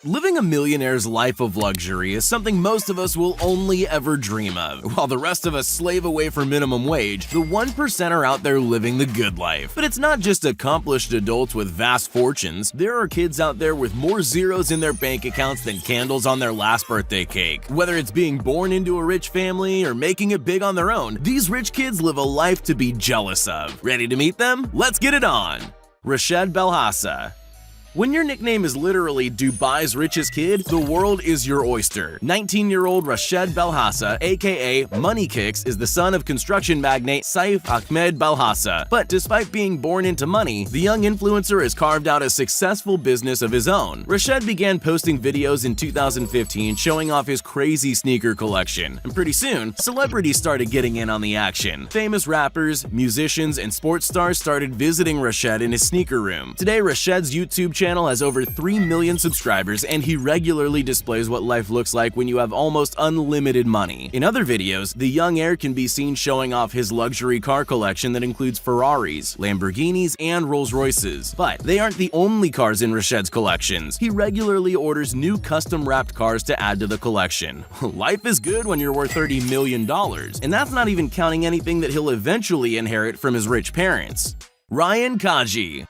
Living a millionaire's life of luxury is something most of us will only ever dream of. While the rest of us slave away for minimum wage, the 1% are out there living the good life. But it's not just accomplished adults with vast fortunes. There are kids out there with more zeros in their bank accounts than candles on their last birthday cake. Whether it's being born into a rich family or making it big on their own, these rich kids live a life to be jealous of. Ready to meet them? Let's get it on! Richest Belhassa. When your nickname is literally Dubai's richest kid, the world is your oyster. 19-year-old Richest Belhassa, aka Money Kicks, is the son of construction magnate Saif Ahmed Belhassa. But despite being born into money, the young influencer has carved out a successful business of his own. Richest began posting videos in 2015 showing off his crazy sneaker collection. And pretty soon, celebrities started getting in on the action. Famous rappers, musicians, and sports stars started visiting Richest in his sneaker room. Today, Richest's YouTube channel has over 3 million subscribers, and he regularly displays what life looks like when you have almost unlimited money. In other videos, the young heir can be seen showing off his luxury car collection that includes Ferraris, Lamborghinis, and Rolls-Royces. But they aren't the only cars in Richest's collections. He regularly orders new custom-wrapped cars to add to the collection. Life is good when you're worth $30 million, and that's not even counting anything that he'll eventually inherit from his rich parents. Ryan Kaji.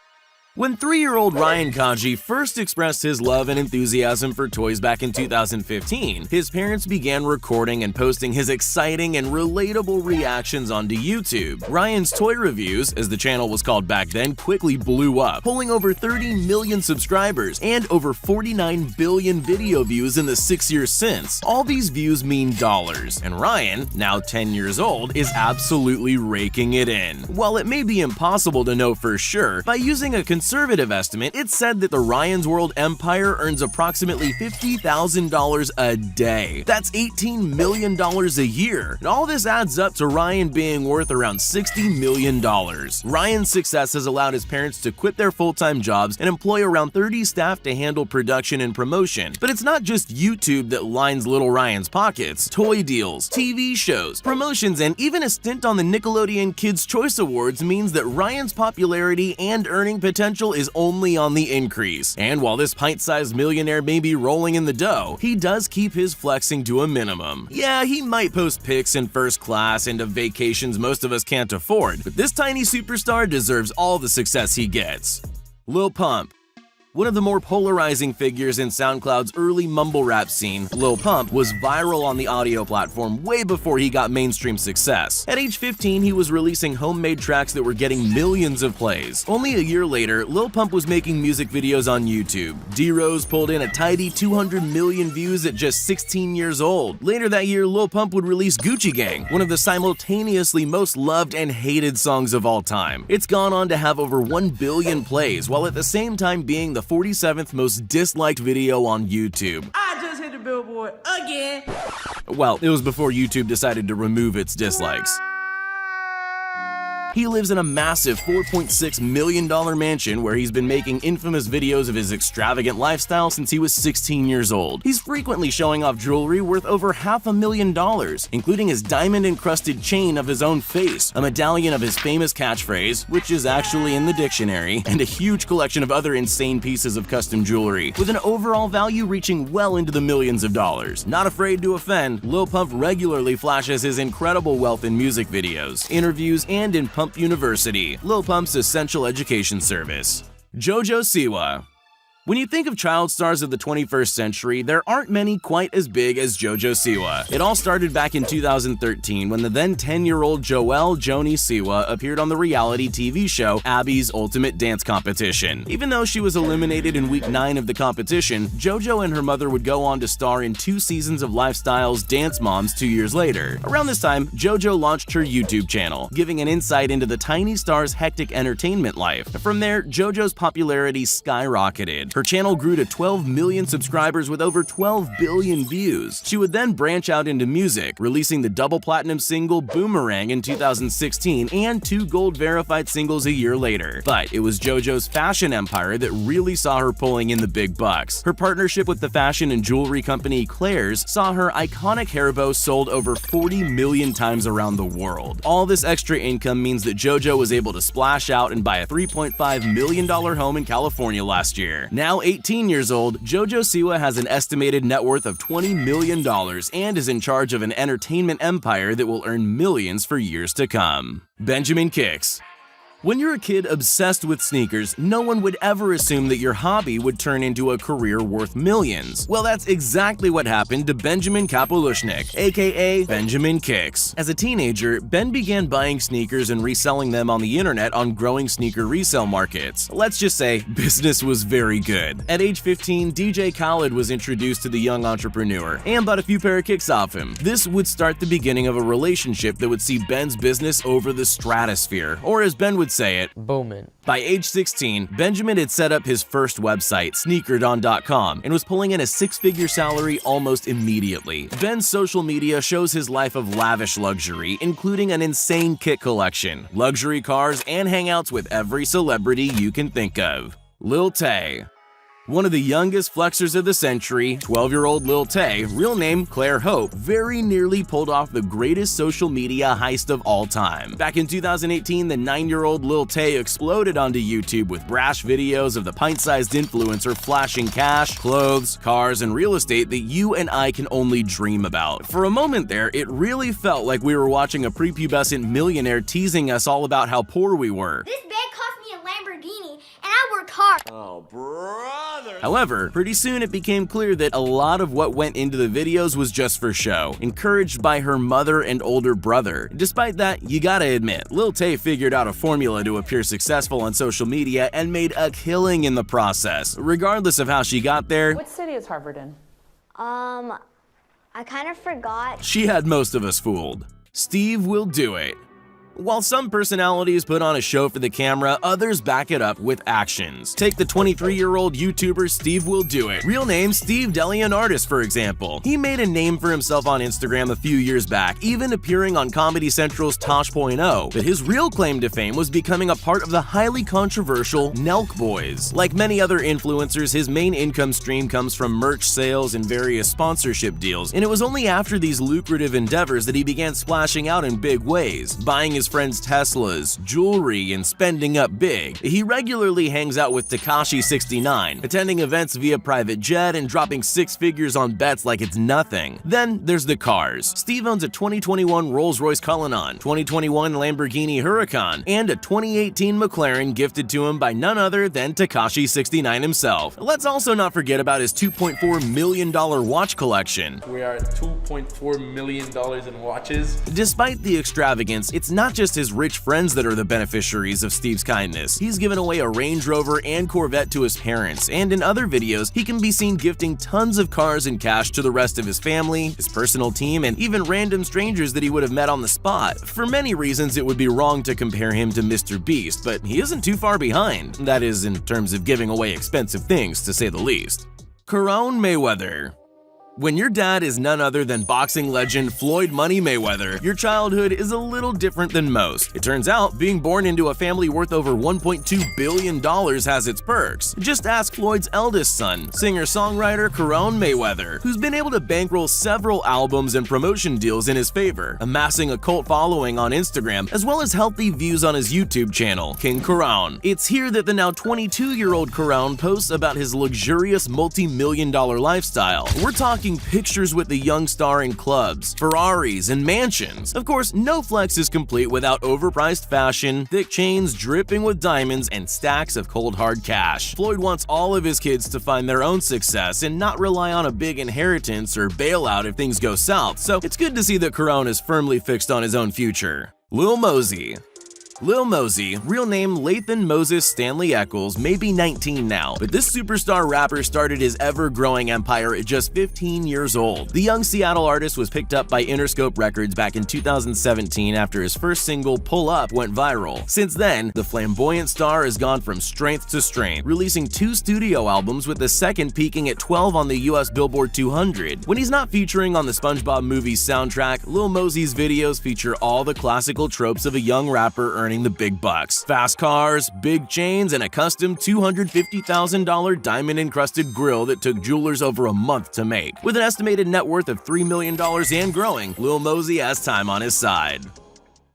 When 3-year-old Ryan Kaji first expressed his love and enthusiasm for toys back in 2015, his parents began recording and posting his exciting and relatable reactions onto YouTube. Ryan's toy reviews, as the channel was called back then, quickly blew up, pulling over 30 million subscribers and over 49 billion video views in the 6 years since. All these views mean dollars, and Ryan, now 10 years old, is absolutely raking it in. While it may be impossible to know for sure, by using a conservative estimate, it's said that the Ryan's World empire earns approximately $50,000 a day. That's $18 million a year. And all this adds up to Ryan being worth around $60 million. Ryan's success has allowed his parents to quit their full-time jobs and employ around 30 staff to handle production and promotion. But it's not just YouTube that lines little Ryan's pockets. Toy deals, TV shows, promotions, and even a stint on the Nickelodeon Kids' Choice Awards means that Ryan's popularity and earning potential is only on the increase. And while this pint-sized millionaire may be rolling in the dough, he does keep his flexing to a minimum. Yeah, he might post pics in first class and of vacations most of us can't afford, but this tiny superstar deserves all the success he gets. Lil Pump. One of the more polarizing figures in SoundCloud's early mumble rap scene, Lil Pump was viral on the audio platform way before he got mainstream success. At age 15, he was releasing homemade tracks that were getting millions of plays. Only a year later, Lil Pump was making music videos on YouTube. D-Rose pulled in a tidy 200 million views at just 16 years old. Later that year, Lil Pump would release Gucci Gang, one of the simultaneously most loved and hated songs of all time. It's gone on to have over 1 billion plays, while at the same time being the 47th most disliked video on YouTube. I just hit the billboard again. Well, it was before YouTube decided to remove its dislikes. He lives in a massive $4.6 million mansion where he's been making infamous videos of his extravagant lifestyle since he was 16 years old. He's frequently showing off jewelry worth over $500,000, including his diamond-encrusted chain of his own face, a medallion of his famous catchphrase, which is actually in the dictionary, and a huge collection of other insane pieces of custom jewelry, with an overall value reaching well into the millions of dollars. Not afraid to offend, Lil Pump regularly flashes his incredible wealth in music videos, interviews, and in Pump University, Lil Pump's essential education service. JoJo Siwa. When you think of child stars of the 21st century, there aren't many quite as big as JoJo Siwa. It all started back in 2013 when the then 10-year-old Joelle Joni Siwa appeared on the reality TV show Abby's Ultimate Dance Competition. Even though she was eliminated in week 9 of the competition, JoJo and her mother would go on to star in 2 seasons of Lifestyle's Dance Moms 2 years later. Around this time, JoJo launched her YouTube channel, giving an insight into the tiny star's hectic entertainment life. From there, JoJo's popularity skyrocketed. Her channel grew to 12 million subscribers with over 12 billion views. She would then branch out into music, releasing the double platinum single Boomerang in 2016 and 2 gold verified singles a year later. But it was JoJo's fashion empire that really saw her pulling in the big bucks. Her partnership with the fashion and jewelry company Claire's saw her iconic hair bow sold over 40 million times around the world. All this extra income means that JoJo was able to splash out and buy a $3.5 million home in California last year. Now 18 years old, JoJo Siwa has an estimated net worth of $20 million and is in charge of an entertainment empire that will earn millions for years to come. Benjamin Kicks. When you're a kid obsessed with sneakers, no one would ever assume that your hobby would turn into a career worth millions. Well, that's exactly what happened to Benjamin Kapolushnik, aka Benjamin Kicks. As a teenager, Ben began buying sneakers and reselling them on the internet on growing sneaker resale markets. Let's just say business was very good. At age 15, DJ Khaled was introduced to the young entrepreneur and bought a few pair of kicks off him. This would start the beginning of a relationship that would see Ben's business over the stratosphere, or as Ben would say it, booming. By age 16, Benjamin had set up his first website, sneakerdon.com, and was pulling in a six-figure salary almost immediately. Ben's social media shows his life of lavish luxury, including an insane kit collection, luxury cars, and hangouts with every celebrity you can think of. Lil Tay. One of the youngest flexers of the century, 12-year-old Lil Tay, real name Claire Hope, very nearly pulled off the greatest social media heist of all time. Back in 2018, the 9-year-old Lil Tay exploded onto YouTube with brash videos of the pint-sized influencer flashing cash, clothes, cars, and real estate that you and I can only dream about. For a moment there, it really felt like we were watching a prepubescent millionaire teasing us all about how poor we were. This bed cost me a Lamborghini, and I worked hard. Oh, brother. However, pretty soon it became clear that a lot of what went into the videos was just for show, encouraged by her mother and older brother. Despite that, you gotta admit, Lil Tay figured out a formula to appear successful on social media and made a killing in the process. Regardless of how she got there, What city is Harvard in? I kind of forgot. she had most of us fooled. Steve will do it. While some personalities put on a show for the camera, others back it up with actions. Take the 23-year-old YouTuber Steve Will Do It, real name Steve DeLeonardis, for example. He made a name for himself on Instagram a few years back, even appearing on Comedy Central's Tosh.0, but his real claim to fame was becoming a part of the highly controversial Nelk Boys. Like many other influencers, his main income stream comes from merch sales and various sponsorship deals, and it was only after these lucrative endeavors that he began splashing out in big ways, buying his friends' Teslas, jewelry, and spending up big. He regularly hangs out with Tekashi69, attending events via private jet and dropping six figures on bets like it's nothing. Then there's the cars. Steve owns a 2021 Rolls-Royce Cullinan, 2021 Lamborghini Huracan, and a 2018 McLaren gifted to him by none other than Tekashi69 himself. Let's also not forget about his $2.4 million watch collection. We are at $2.4 million in watches. Despite the extravagance, it's not just his rich friends that are the beneficiaries of Steve's kindness. He's given away a Range Rover and Corvette to his parents, and in other videos, he can be seen gifting tons of cars and cash to the rest of his family, his personal team, and even random strangers that he would have met on the spot. For many reasons, it would be wrong to compare him to Mr. Beast, but he isn't too far behind. That is, in terms of giving away expensive things, to say the least. Caron Mayweather. When your dad is none other than boxing legend Floyd Money Mayweather, your childhood is a little different than most. It turns out, being born into a family worth over $1.2 billion has its perks. Just ask Floyd's eldest son, singer-songwriter Caron Mayweather, who's been able to bankroll several albums and promotion deals in his favor, amassing a cult following on Instagram, as well as healthy views on his YouTube channel, King Caron. It's here that the now 22-year-old Caron posts about his luxurious multi-million-dollar lifestyle. We're talking pictures with the young star in clubs, Ferraris, and mansions. Of course, no flex is complete without overpriced fashion, thick chains dripping with diamonds, and stacks of cold hard cash. Floyd wants all of his kids to find their own success and not rely on a big inheritance or bailout if things go south, so it's good to see that Caron is firmly fixed on his own future. Lil Mosey. Lil Mosey, real name Lathan Moses Stanley Eccles, may be 19 now, but this superstar rapper started his ever-growing empire at just 15 years old. The young Seattle artist was picked up by Interscope Records back in 2017 after his first single, Pull Up, went viral. Since then, the flamboyant star has gone from strength to strength, releasing 2 studio albums, with the second peaking at 12 on the US Billboard 200. When he's not featuring on the SpongeBob movie's soundtrack, Lil Mosey's videos feature all the classical tropes of a young rapper earning the big bucks. Fast cars, big chains, and a custom $250,000 diamond-encrusted grill that took jewelers over a month to make. With an estimated net worth of $3 million and growing, Lil Mosey has time on his side.